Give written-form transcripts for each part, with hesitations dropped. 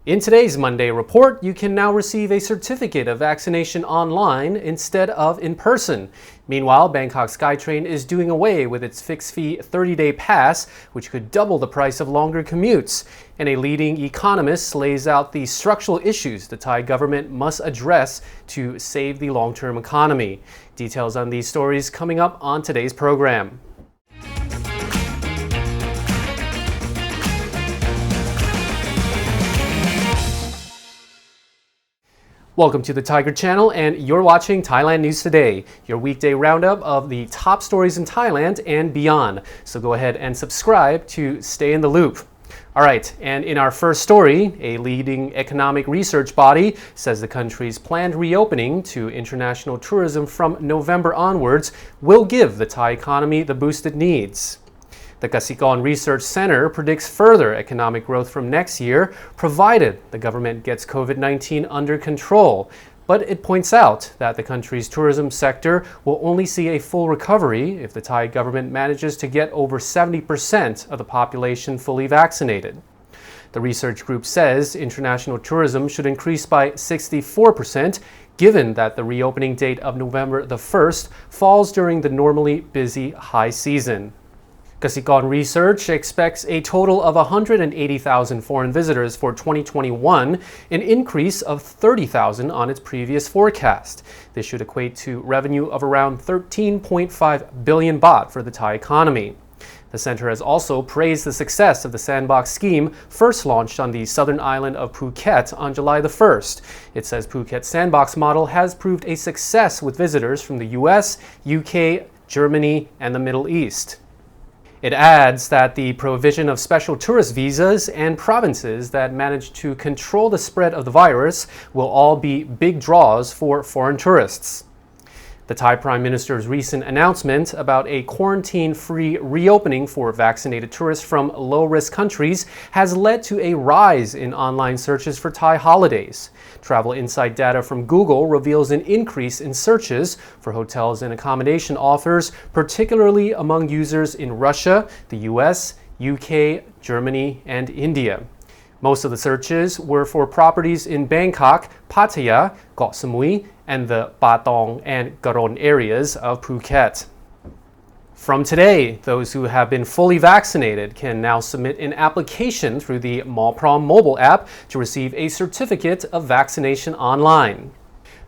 In today's Monday report, you can now receive a certificate of vaccination online instead of in person. Meanwhile, Bangkok SkyTrain is doing away with its fixed-fee 30-day pass, which could double the price of longer commutes. And a leading economist lays out the structural issues the Thai government must address to save the long-term economy. Details on these stories coming up on today's program. Welcome to the Thaiger channel, and you're watching Thailand News Today, your weekday roundup of the top stories in Thailand and beyond. So go ahead and subscribe to stay in the loop. All right, and in our first story, a leading economic research body says the country's planned reopening to international tourism from November onwards will give the Thai economy the boost it needs. The Kasikorn Research Center predicts further economic growth from next year, provided the government gets COVID-19 under control. But it points out that the country's tourism sector will only see a full recovery if the Thai government manages to get over 70% of the population fully vaccinated. The research group says international tourism should increase by 64%, given that the reopening date of November the 1st falls during the normally busy high season. Kasikorn Research expects a total of 180,000 foreign visitors for 2021, an increase of 30,000 on its previous forecast. This should equate to revenue of around 13.5 billion baht for the Thai economy. The center has also praised the success of the sandbox scheme first launched on the southern island of Phuket on July the 1st. It says Phuket's sandbox model has proved a success with visitors from the US, UK, Germany, and the Middle East. It adds that the provision of special tourist visas and provinces that manage to control the spread of the virus will all be big draws for foreign tourists. The Thai Prime Minister's recent announcement about a quarantine-free reopening for vaccinated tourists from low-risk countries has led to a rise in online searches for Thai holidays. Travel Insight data from Google reveals an increase in searches for hotels and accommodation offers, particularly among users in Russia, the US, UK, Germany, and India. Most of the searches were for properties in Bangkok, Pattaya, Koh Samui, and the Patong and Garon areas of Phuket. From today, those who have been fully vaccinated can now submit an application through the Prom mobile app to receive a certificate of vaccination online.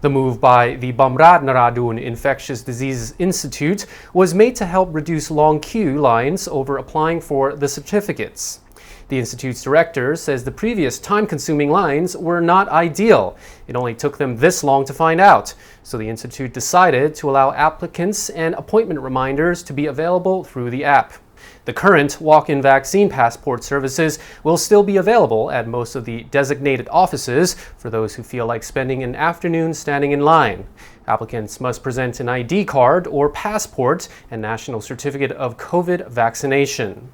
The move by the Bamrat Naradun Infectious Diseases Institute was made to help reduce long queue lines over applying for the certificates. The Institute's director says the previous time-consuming lines were not ideal. It only took them this long to find out, so the Institute decided to allow applicants and appointment reminders to be available through the app. The current walk-in vaccine passport services will still be available at most of the designated offices for those who feel like spending an afternoon standing in line. Applicants must present an ID card or passport and national certificate of COVID vaccination.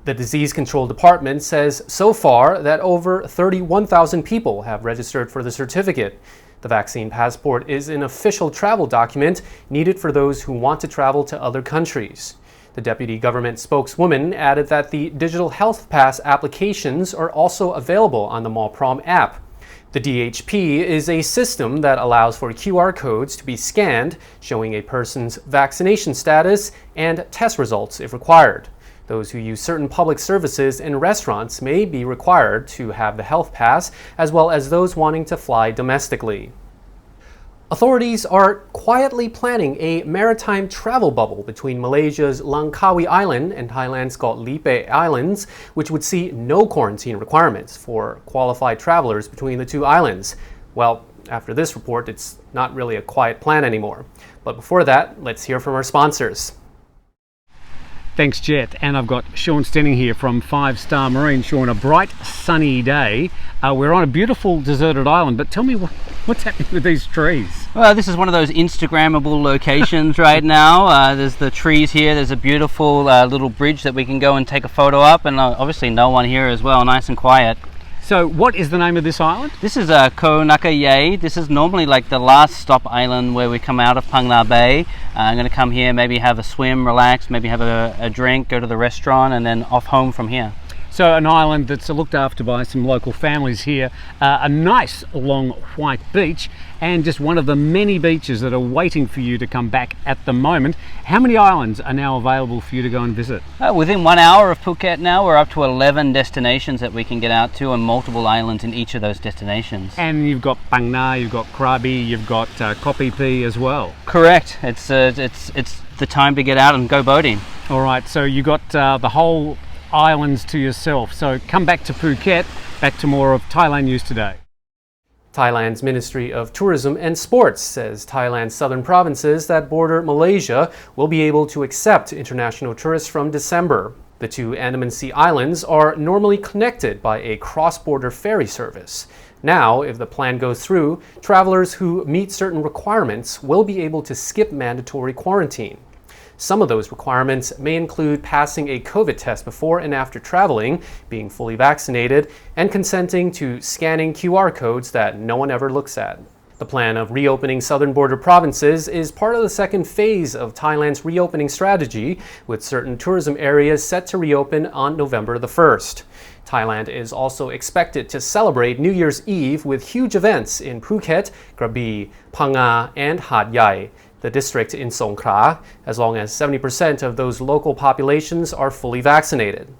The Disease Control Department says so far that over 31,000 people have registered for the certificate. The vaccine passport is an official travel document needed for those who want to travel to other countries. The deputy government spokeswoman added that the digital health pass applications are also available on the Prom app. The DHP is a system that allows for QR codes to be scanned, showing a person's vaccination status and test results if required. Those who use certain public services and restaurants may be required to have the health pass, as well as those wanting to fly domestically. Authorities are quietly planning a maritime travel bubble between Malaysia's Langkawi Island and Thailand's Koh Lipe Islands, which would see no quarantine requirements for qualified travelers between the two islands. Well, after this report, it's not really a quiet plan anymore. But before that, let's hear from our sponsors. Thanks, Jett. And I've got Sean standing here from 5 Star Marine. Sean, a bright sunny day. We're on a beautiful deserted island, but tell me what's happening with these trees? Well, this is one of those Instagrammable locations right now. There's the trees here. There's a beautiful little bridge that we can go and take a photo up, and obviously no one here as well, nice and quiet. So what is the name of this island? This is Koh Nakaye. This is normally like the last stop island where we come out of Phang Bay. I'm going to come here, maybe have a swim, relax, maybe have a drink, go to the restaurant, and then off home from here. So an island that's looked after by some local families here, a nice long white beach, and just one of the many beaches that are waiting for you to come back at the moment. How many islands are now available for you to go and visit? Within 1 hour of Phuket now, we're up to 11 destinations that we can get out to, and multiple islands in each of those destinations. And you've got Phang Na, you've got Krabi, you've got Koh Phi as well. Correct. It's the time to get out and go boating. All right, so you got the whole islands to yourself. So come back to Phuket, back to more of Thailand News Today. Thailand's Ministry of Tourism and Sports says Thailand's southern provinces that border Malaysia will be able to accept international tourists from December. The two Andaman Sea islands are normally connected by a cross-border ferry service. Now, if the plan goes through, travelers who meet certain requirements will be able to skip mandatory quarantine. Some of those requirements may include passing a COVID test before and after traveling, being fully vaccinated, and consenting to scanning QR codes that no one ever looks at. The plan of reopening southern border provinces is part of the second phase of Thailand's reopening strategy, with certain tourism areas set to reopen on November the 1st. Thailand is also expected to celebrate New Year's Eve with huge events in Phuket, Krabi, Phang Na, and Hat Yai, the district in Songkhla, as long as 70% of those local populations are fully vaccinated.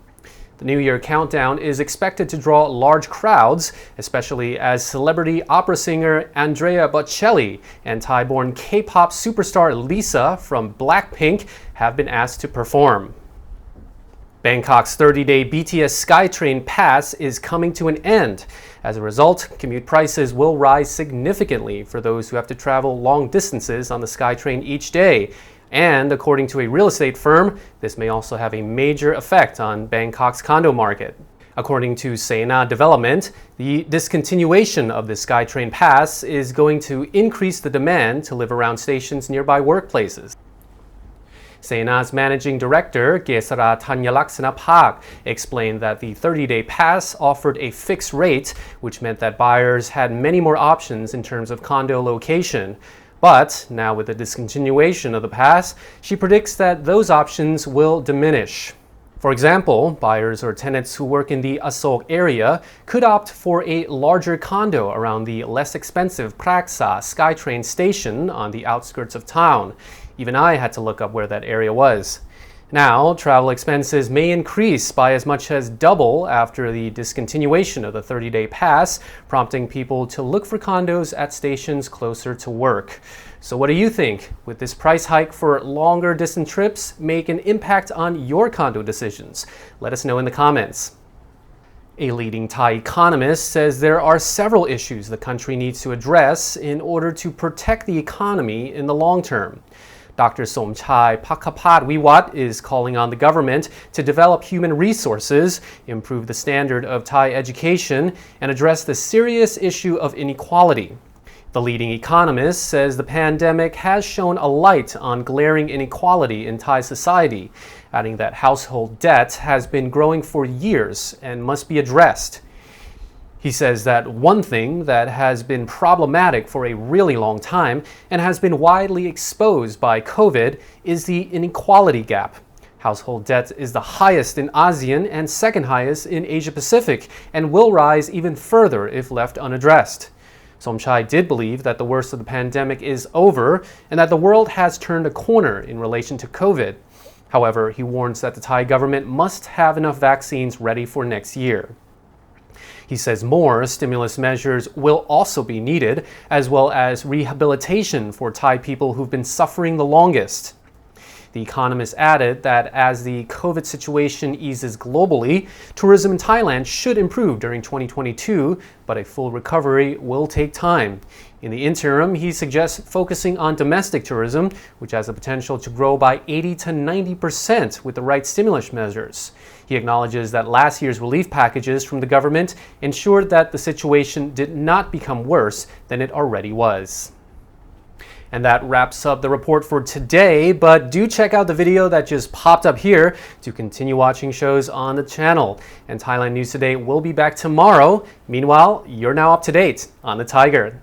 The New Year countdown is expected to draw large crowds, especially as celebrity opera singer Andrea Bocelli and Thai-born K-pop superstar Lisa from Blackpink have been asked to perform. Bangkok's 30-day BTS skytrain pass is coming to an end. As a result, commute prices will rise significantly for those who have to travel long distances on the SkyTrain each day. And according to a real estate firm, this may also have a major effect on Bangkok's condo market. According to Sena Development, the discontinuation of the SkyTrain pass is going to increase the demand to live around stations nearby workplaces. Sena's managing director, Gesara Thanyalaksana Park, explained that the 30-day pass offered a fixed rate, which meant that buyers had many more options in terms of condo location. But now with the discontinuation of the pass, she predicts that those options will diminish. For example, buyers or tenants who work in the Asok area could opt for a larger condo around the less expensive Praksa SkyTrain station on the outskirts of town. Even I had to look up where that area was. Now, travel expenses may increase by as much as double after the discontinuation of the 30-day pass, prompting people to look for condos at stations closer to work. So what do you think? Would this price hike for longer distance trips make an impact on your condo decisions? Let us know in the comments. A leading Thai economist says there are several issues the country needs to address in order to protect the economy in the long term. Dr. Somchai Phakhapat Wiwat is calling on the government to develop human resources, improve the standard of Thai education, and address the serious issue of inequality. The leading economist says the pandemic has shone a light on glaring inequality in Thai society, adding that household debt has been growing for years and must be addressed. He says that one thing that has been problematic for a really long time and has been widely exposed by COVID is the inequality gap. Household debt is the highest in ASEAN and second highest in Asia Pacific and will rise even further if left unaddressed. Somchai did believe that the worst of the pandemic is over and that the world has turned a corner in relation to COVID. However, he warns that the Thai government must have enough vaccines ready for next year. He says more stimulus measures will also be needed, as well as rehabilitation for Thai people who've been suffering the longest. The economist added that as the COVID situation eases globally, tourism in Thailand should improve during 2022, but a full recovery will take time. In the interim, he suggests focusing on domestic tourism, which has the potential to grow by 80 to 90% with the right stimulus measures. He acknowledges that last year's relief packages from the government ensured that the situation did not become worse than it already was. And that wraps up the report for today, but do check out the video that just popped up here to continue watching shows on the channel. And Thailand News Today will be back tomorrow. Meanwhile, you're now up to date on the Thaiger.